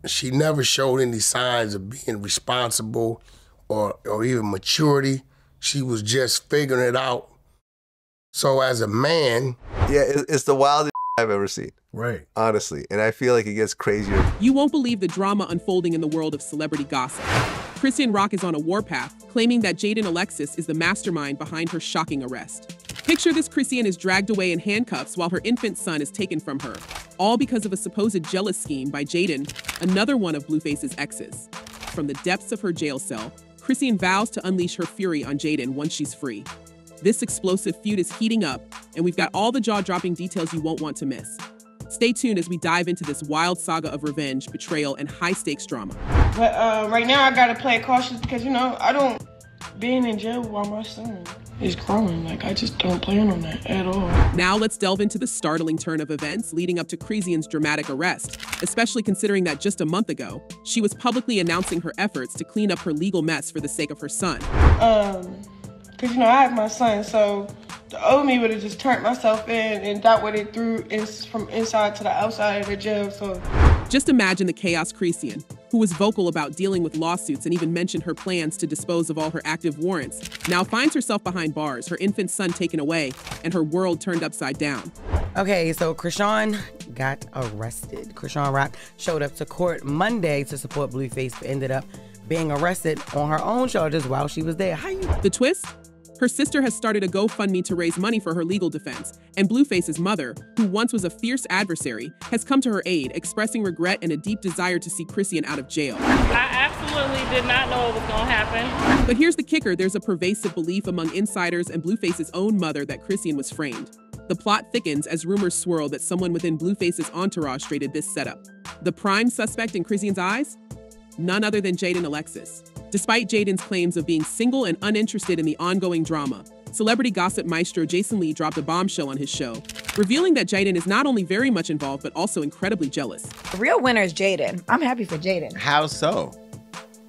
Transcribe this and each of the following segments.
She never showed any signs of being responsible or even maturity. She was just figuring it out. So as a man... Yeah, it's the wildest I've ever seen. Right. Honestly. And I feel like it gets crazier. You won't believe the drama unfolding in the world of celebrity gossip. Chrisean Rock is on a warpath, claiming that Jaidyn Alexis is the mastermind behind her shocking arrest. Picture this: Chrisean is dragged away in handcuffs while her infant son is taken from her, all because of a supposed jealous scheme by Jaidyn, another one of Blueface's exes. From the depths of her jail cell, Chrisean vows to unleash her fury on Jaidyn once she's free. This explosive feud is heating up, and we've got all the jaw-dropping details you won't want to miss. Stay tuned as we dive into this wild saga of revenge, betrayal, and high-stakes drama. But right now I gotta play it cautious because, you know, being in jail while my son is growing, like, I just don't plan on that at all. Now let's delve into the startling turn of events leading up to Chrisean's dramatic arrest, especially considering that just a month ago, she was publicly announcing her efforts to clean up her legal mess for the sake of her son. Because, you know, I have my son, so the old me would have just turned myself in, and that would have threw from inside to the outside of the jail, so. Just imagine the chaos Chrisean, who was vocal about dealing with lawsuits and even mentioned her plans to dispose of all her active warrants, now finds herself behind bars, her infant son taken away, and her world turned upside down. Okay, so Chrisean got arrested. Chrisean Rock showed up to court Monday to support Blueface, but ended up being arrested on her own charges while she was there. The twist? Her sister has started a GoFundMe to raise money for her legal defense, and Blueface's mother, who once was a fierce adversary, has come to her aid, expressing regret and a deep desire to see Chrisean out of jail. I absolutely did not know it was going to happen. But here's the kicker: there's a pervasive belief among insiders and Blueface's own mother that Chrisean was framed. The plot thickens as rumors swirl that someone within Blueface's entourage strated this setup. The prime suspect in Chrisean's eyes? None other than Jaidyn Alexis. Despite Jaidyn's claims of being single and uninterested in the ongoing drama, celebrity gossip maestro Jason Lee dropped a bombshell on his show, revealing that Jaidyn is not only very much involved, but also incredibly jealous. The real winner is Jaidyn. I'm happy for Jaidyn. How so?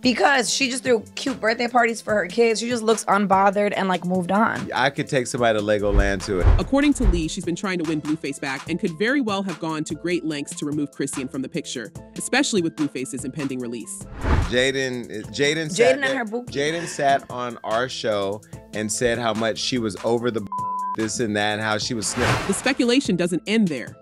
Because she just threw cute birthday parties for her kids. She just looks unbothered and like moved on. I could take somebody to Legoland to it. According to Lee, she's been trying to win Blueface back and could very well have gone to great lengths to remove Chrisean from the picture, especially with Blueface's impending release. Jaidyn sat on our show and said how much she was over the this and that, and how she was sniffing. The speculation doesn't end there.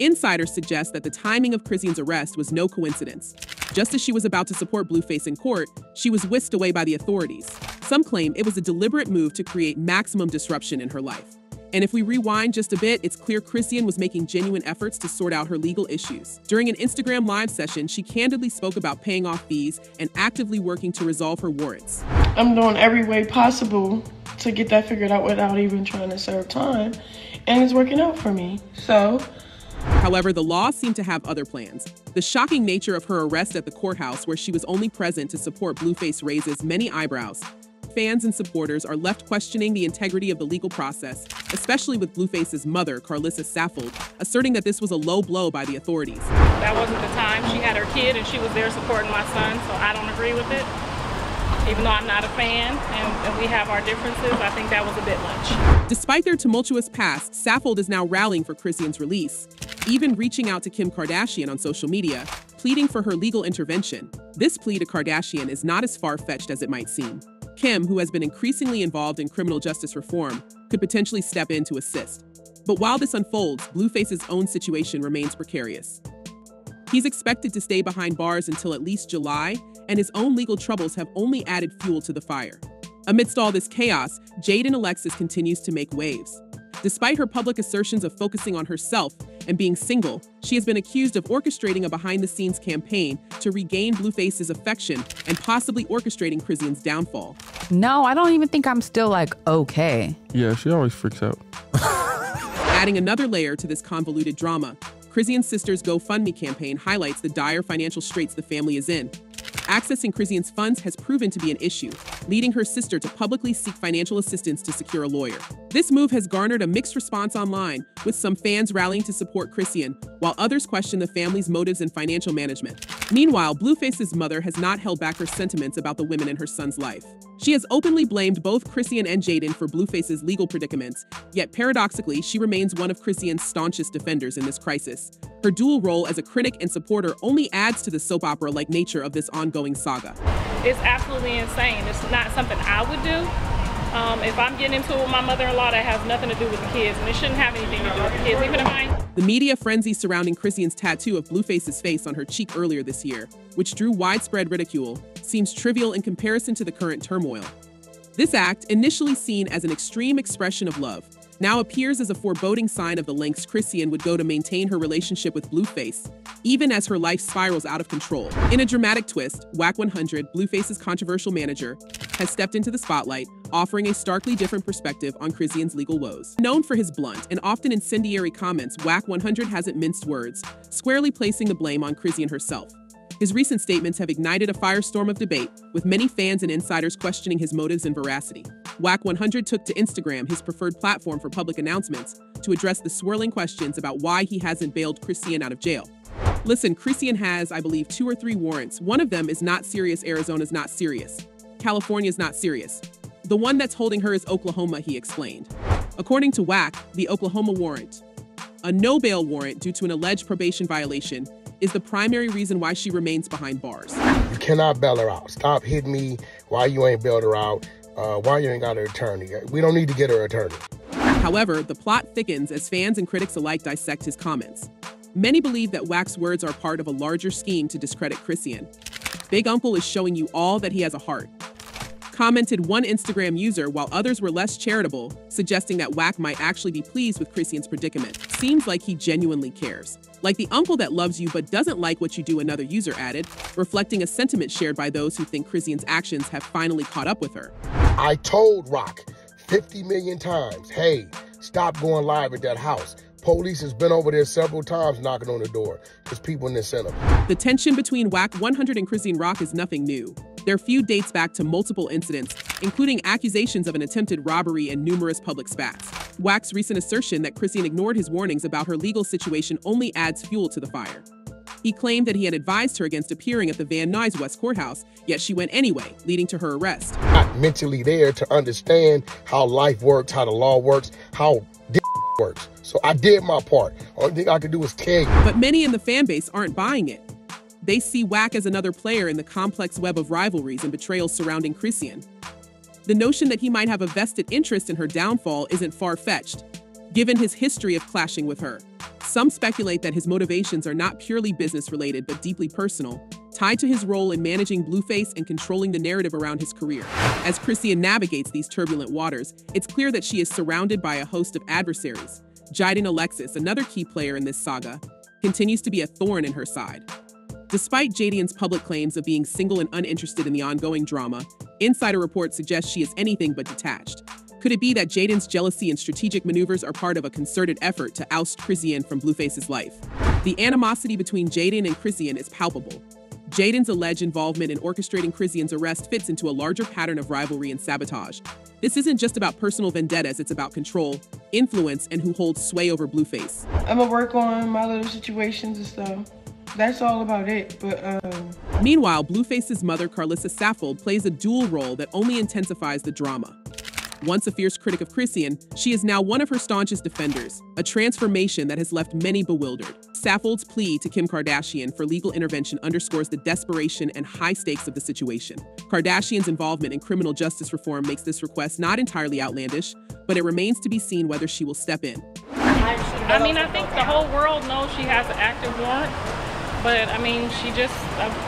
Insiders suggest that the timing of Chrisean's arrest was no coincidence. Just as she was about to support Blueface in court, she was whisked away by the authorities. Some claim it was a deliberate move to create maximum disruption in her life. And if we rewind just a bit, it's clear Chrisean was making genuine efforts to sort out her legal issues. During an Instagram live session, she candidly spoke about paying off fees and actively working to resolve her warrants. I'm doing every way possible to get that figured out without even trying to serve time, and it's working out for me, so. However, the law seemed to have other plans. The shocking nature of her arrest at the courthouse, where she was only present to support Blueface, raises many eyebrows. Fans and supporters are left questioning the integrity of the legal process, especially with Blueface's mother, Carlissa Saffold, asserting that this was a low blow by the authorities. That wasn't the time. She had her kid and she was there supporting my son, so I don't agree with it. Even though I'm not a fan and we have our differences, I think that was a bit much. Despite their tumultuous past, Saffold is now rallying for Chrisean's release, even reaching out to Kim Kardashian on social media, pleading for her legal intervention. This plea to Kardashian is not as far-fetched as it might seem. Kim, who has been increasingly involved in criminal justice reform, could potentially step in to assist. But while this unfolds, Blueface's own situation remains precarious. He's expected to stay behind bars until at least July, and his own legal troubles have only added fuel to the fire. Amidst all this chaos, Jaidyn Alexis continues to make waves. Despite her public assertions of focusing on herself and being single, she has been accused of orchestrating a behind-the-scenes campaign to regain Blueface's affection and possibly orchestrating Chrisean's downfall. No, I don't even think I'm still like, okay. Yeah, she always freaks out. Adding another layer to this convoluted drama, Chrisean's sister's GoFundMe campaign highlights the dire financial straits the family is in. Accessing Chrisean's funds has proven to be an issue, leading her sister to publicly seek financial assistance to secure a lawyer. This move has garnered a mixed response online, with some fans rallying to support Chrisean, while others question the family's motives in financial management. Meanwhile, Blueface's mother has not held back her sentiments about the women in her son's life. She has openly blamed both Chrisean and Jaidyn for Blueface's legal predicaments, yet paradoxically, she remains one of Chrisean's staunchest defenders in this crisis. Her dual role as a critic and supporter only adds to the soap opera-like nature of this ongoing saga. It's absolutely insane. It's not something I would do. If I'm getting into it with my mother-in-law, that has nothing to do with the kids, and it shouldn't have anything to do with the kids, even if The media frenzy surrounding Chrisean's tattoo of Blueface's face on her cheek earlier this year, which drew widespread ridicule, seems trivial in comparison to the current turmoil. This act, initially seen as an extreme expression of love, now appears as a foreboding sign of the lengths Chrisean would go to maintain her relationship with Blueface, even as her life spirals out of control. In a dramatic twist, Whack 100, Blueface's controversial manager, has stepped into the spotlight, offering a starkly different perspective on Chrisean's legal woes. Known for his blunt and often incendiary comments, Whack 100 hasn't minced words, squarely placing the blame on Chrisean herself. His recent statements have ignited a firestorm of debate, with many fans and insiders questioning his motives and veracity. Whack 100 took to Instagram, his preferred platform for public announcements, to address the swirling questions about why he hasn't bailed Chrisean out of jail. Listen, Chrisean has, I believe, 2 or 3 warrants. One of them is not serious. Arizona's not serious. California's not serious. The one that's holding her is Oklahoma, he explained. According to Whack, the Oklahoma warrant, a no bail warrant due to an alleged probation violation, is the primary reason why she remains behind bars. You cannot bail her out. Stop hitting me. Why you ain't bailed her out? Why you ain't got her attorney? We don't need to get her attorney. However, the plot thickens as fans and critics alike dissect his comments. Many believe that Whack's words are part of a larger scheme to discredit Chrisean. Big Uncle is showing you all that he has a heart, commented one Instagram user, while others were less charitable, suggesting that Whack might actually be pleased with Chrisean's predicament. Seems like he genuinely cares. Like the uncle that loves you but doesn't like what you do, another user added, reflecting a sentiment shared by those who think Chrisean's actions have finally caught up with her. I told Rock 50 million times, hey, stop going live at that house. Police has been over there several times knocking on the door because people in the center. The tension between Whack 100 and Chrisean Rock is nothing new. Their feud dates back to multiple incidents, including accusations of an attempted robbery and numerous public spats. Whack's recent assertion that Chrisean ignored his warnings about her legal situation only adds fuel to the fire. He claimed that he had advised her against appearing at the Van Nuys West Courthouse, yet she went anyway, leading to her arrest. Not mentally there to understand how life works, how the law works, how works. So I did my part. Only thing I could do is tell you. But many in the fan base aren't buying it. They see Whack as another player in the complex web of rivalries and betrayals surrounding Chrisean. The notion that he might have a vested interest in her downfall isn't far-fetched, given his history of clashing with her. Some speculate that his motivations are not purely business-related but deeply personal, tied to his role in managing Blueface and controlling the narrative around his career. As Chrisean navigates these turbulent waters, it's clear that she is surrounded by a host of adversaries. Jaidyn Alexis, another key player in this saga, continues to be a thorn in her side. Despite Jaidyn's public claims of being single and uninterested in the ongoing drama, insider reports suggest she is anything but detached. Could it be that Jaidyn's jealousy and strategic maneuvers are part of a concerted effort to oust Chrisean from Blueface's life? The animosity between Jaidyn and Chrisean is palpable. Jaidyn's alleged involvement in orchestrating Chrisean's arrest fits into a larger pattern of rivalry and sabotage. This isn't just about personal vendettas, it's about control, influence, and who holds sway over Blueface. I'm gonna work on my little situations and stuff. That's all about it, but Meanwhile, Blueface's mother, Carlissa Saffold, plays a dual role that only intensifies the drama. Once a fierce critic of Chrisean, she is now one of her staunchest defenders, a transformation that has left many bewildered. Saffold's plea to Kim Kardashian for legal intervention underscores the desperation and high stakes of the situation. Kardashian's involvement in criminal justice reform makes this request not entirely outlandish, but it remains to be seen whether she will step in. I mean, I think the whole world knows she has an active warrant. But, I mean, she just,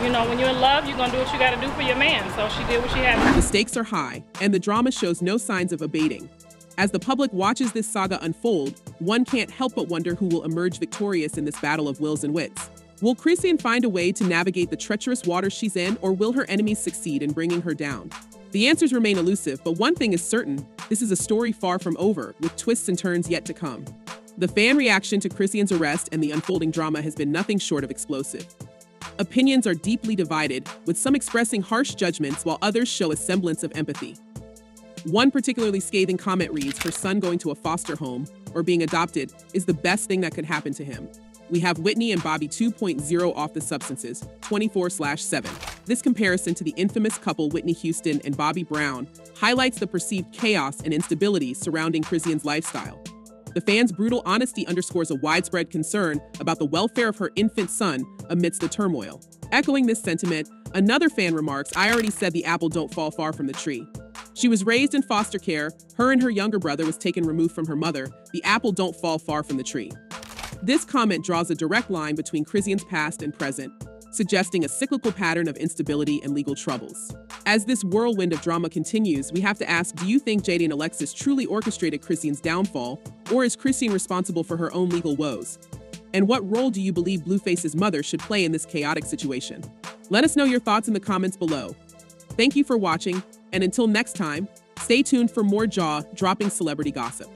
you know, when you're in love, you're going to do what you got to do for your man. So she did what she had to do. The stakes are high, and the drama shows no signs of abating. As the public watches this saga unfold, one can't help but wonder who will emerge victorious in this battle of wills and wits. Will Chrisean find a way to navigate the treacherous waters she's in, or will her enemies succeed in bringing her down? The answers remain elusive, but one thing is certain, this is a story far from over, with twists and turns yet to come. The fan reaction to Chrisean's arrest and the unfolding drama has been nothing short of explosive. Opinions are deeply divided, with some expressing harsh judgments while others show a semblance of empathy. One particularly scathing comment reads, her son going to a foster home or being adopted is the best thing that could happen to him. We have Whitney and Bobby 2.0 off the substances, 24/7. This comparison to the infamous couple Whitney Houston and Bobby Brown highlights the perceived chaos and instability surrounding Chrisean's lifestyle. The fans' brutal honesty underscores a widespread concern about the welfare of her infant son amidst the turmoil. Echoing this sentiment, another fan remarks, I already said the apple don't fall far from the tree. She was raised in foster care, her and her younger brother was taken removed from her mother, the apple don't fall far from the tree. This comment draws a direct line between Chrisean's past and present, suggesting a cyclical pattern of instability and legal troubles. As this whirlwind of drama continues, we have to ask, do you think Jaidyn Alexis truly orchestrated Chrisean's downfall, or is Chrisean responsible for her own legal woes? And what role do you believe Blueface's mother should play in this chaotic situation? Let us know your thoughts in the comments below. Thank you for watching, and until next time, stay tuned for more jaw-dropping celebrity gossip.